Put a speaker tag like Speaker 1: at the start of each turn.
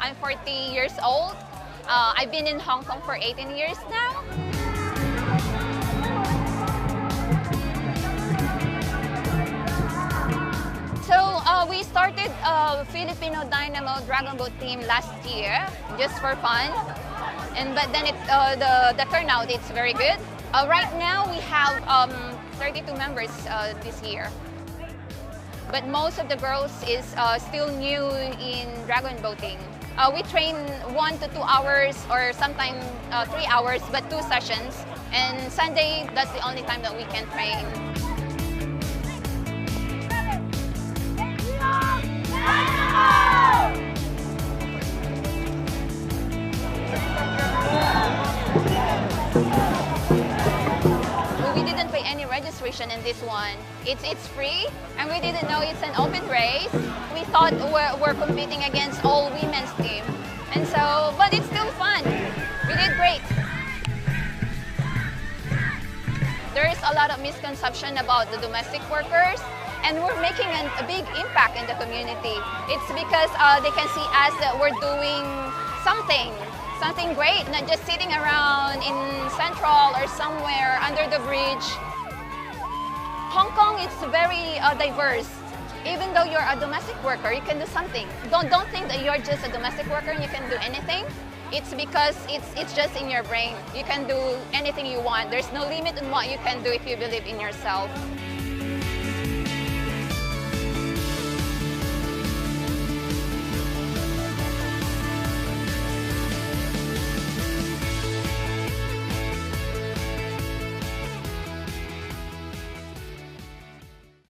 Speaker 1: I'm 40 years old. I've been in Hong Kong for 18 years now. So we started Filipino Dynamo Dragon Boat team last year just for fun, but then the turnout it's very good. Right now we have 32 members this year, but most of the girls is still new in dragon boating. We train 1 to 2 hours or sometimes 3 hours, but 2 sessions. And Sunday, that's the only time that we can train. We didn't pay any registration in this one. It's free, and we didn't know it's an open race. We thought we're competing against all women's team, and so, but it's still fun. We did great. There is a lot of misconception about the domestic workers, and we're making a big impact in the community. It's because they can see us that we're doing something great, not just sitting around in Central or somewhere under the bridge. Hong Kong is very diverse. Even though you're a domestic worker, you can do something. Don't think that you're just a domestic worker and you can do anything. It's because it's just in your brain. You can do anything you want. There's no limit on what you can do if you believe in yourself.